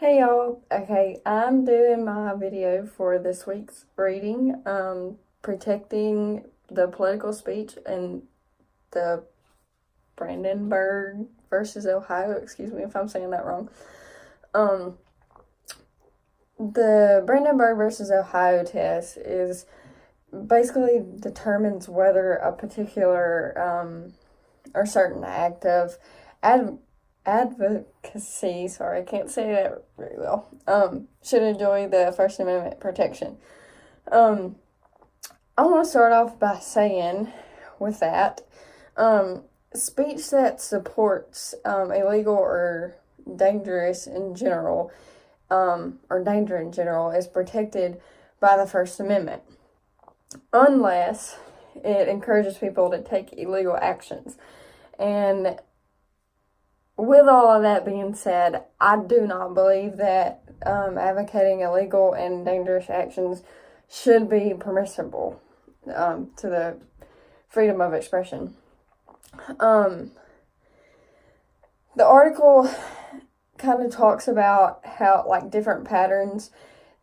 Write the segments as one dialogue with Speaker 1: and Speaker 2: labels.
Speaker 1: Hey y'all, okay, I'm doing my video for this week's reading, protecting the political speech in the Brandenburg versus Ohio, excuse me if I'm saying that wrong. The Brandenburg versus Ohio test is basically determines whether a particular, or certain act of advocacy, sorry, I can't say that very well, should enjoy the First Amendment protection. I want to start off by saying, with that, speech that supports illegal or dangerous in general, or danger in general, is protected by the First Amendment, unless it encourages people to take illegal actions. And with all of that being said, I do not believe that advocating illegal and dangerous actions should be permissible to the freedom of expression. The article kind of talks about how, like, different patterns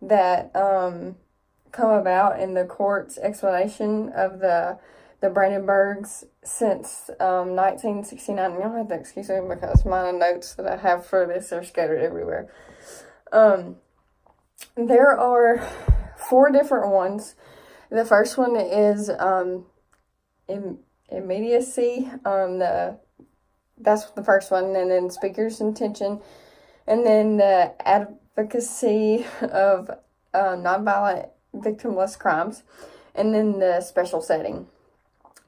Speaker 1: that come about in the court's explanation of the Brandenburgs since 1969. Y'all have to excuse me because my notes that I have for this are scattered everywhere. There are 4 different ones. The first one is immediacy. That's the first one, and then speaker's intention, and then the advocacy of nonviolent victimless crimes, and then the special setting.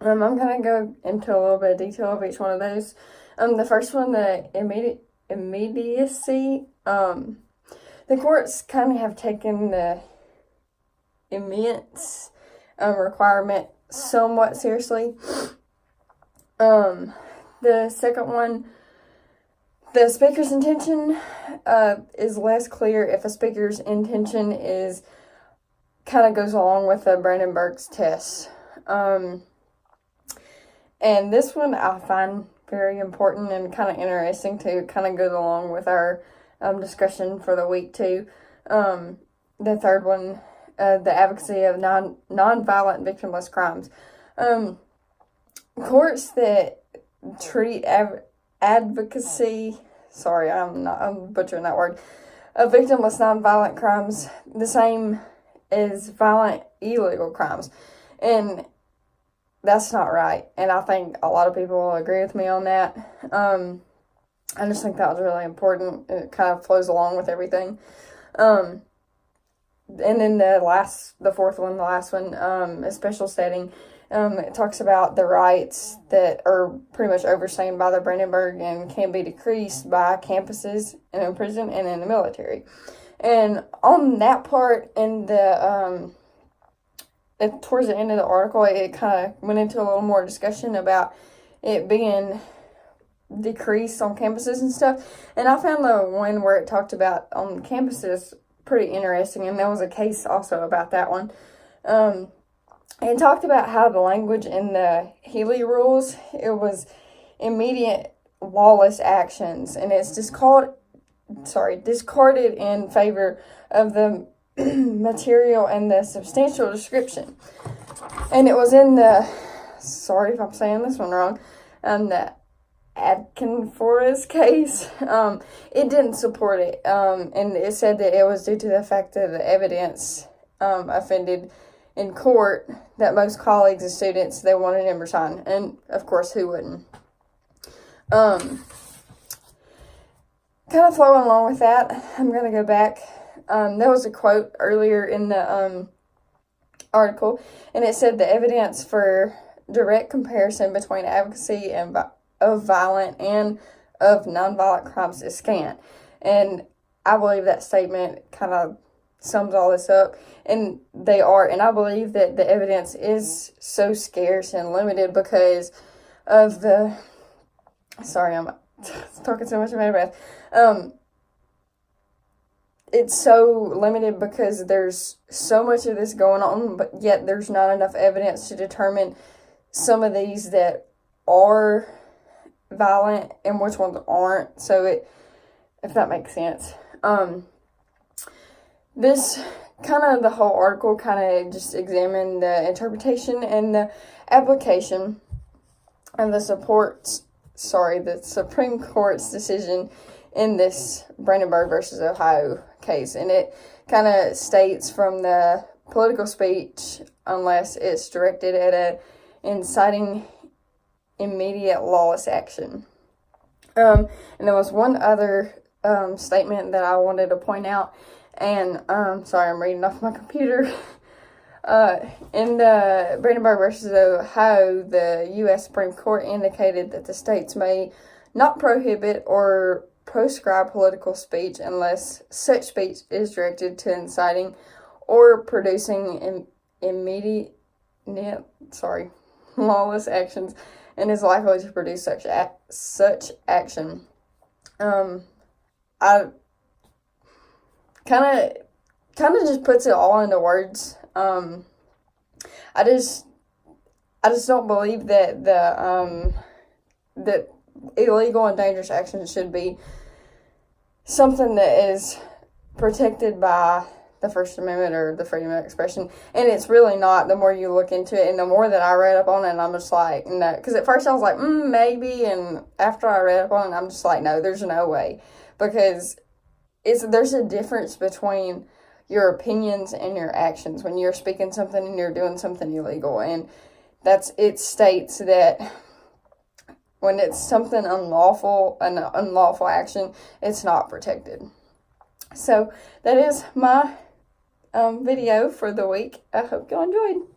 Speaker 1: I'm going to go into a little bit of detail of each one of those. The first one, the immediacy, the courts kind of have taken the immense requirement somewhat seriously. The second one, the speaker's intention, is less clear if a speaker's intention is kind of goes along with the Brandenburg's test. And this one I find very important and kind of interesting too. Kind of goes along with our discussion for the week too. The third one, the advocacy of non-violent victimless crimes. Courts that treat advocacy, sorry, I'm butchering that word, of victimless non-violent crimes the same as violent illegal crimes. And that's not right, and I think a lot of people will agree with me on that. I just think that was really important. It kind of flows along with everything. And then the fourth one, the last one, a special setting. It talks about the rights that are pretty much overseen by the Brandenburg and can be decreased by campuses and in prison and in the military. And on that part, in the towards the end of the article, it kind of went into a little more discussion about it being decreased on campuses and stuff. And I found the one where it talked about on campuses pretty interesting, and there was a case also about that one. It talked about how the language in the Healy rules, it was immediate lawless actions, and it's discarded in favor of the material and the substantial description. And it was in the, sorry if I'm saying this one wrong, the Adkinforus case. It didn't support it, and it said that it was due to the fact that the evidence offended in court that most colleagues and students, they wanted him resigned. And of course, who wouldn't? Kind of flowing along with that, I'm going to go back. There was a quote earlier in the article, and it said the evidence for direct comparison between advocacy and of violent and of nonviolent crimes is scant. And I believe that statement kind of sums all this up, and they are. And I believe that the evidence is so scarce and limited because of the, sorry, I'm talking so much about breath. It's so limited because there's so much of this going on, but yet there's not enough evidence to determine some of these that are violent and which ones aren't. So if that makes sense. This kind of, the whole article kind of just examined the interpretation and the application of the Supreme Court's decision in this Brandenburg versus Ohio case. And it kind of states from the political speech, unless it's directed at inciting immediate lawless action. And there was one other statement that I wanted to point out, and sorry, I'm reading off my computer. In the Brandenburg versus Ohio, the U.S. Supreme Court indicated that the states may not prohibit or proscribe political speech unless such speech is directed to inciting or producing lawless actions and is likely to produce such action. I kind of just puts it all into words. I just don't believe that that illegal and dangerous actions should be something that is protected by the First Amendment or the freedom of expression. And it's really not, the more you look into it and the more that I read up on it, and I'm just like, no. Because at first I was like, maybe, and after I read up on it, I'm just like, no, there's no way. Because there's a difference between your opinions and your actions when you're speaking something and you're doing something illegal. And it states that when it's something unlawful, an unlawful action, it's not protected. So that is my video for the week. I hope you enjoyed.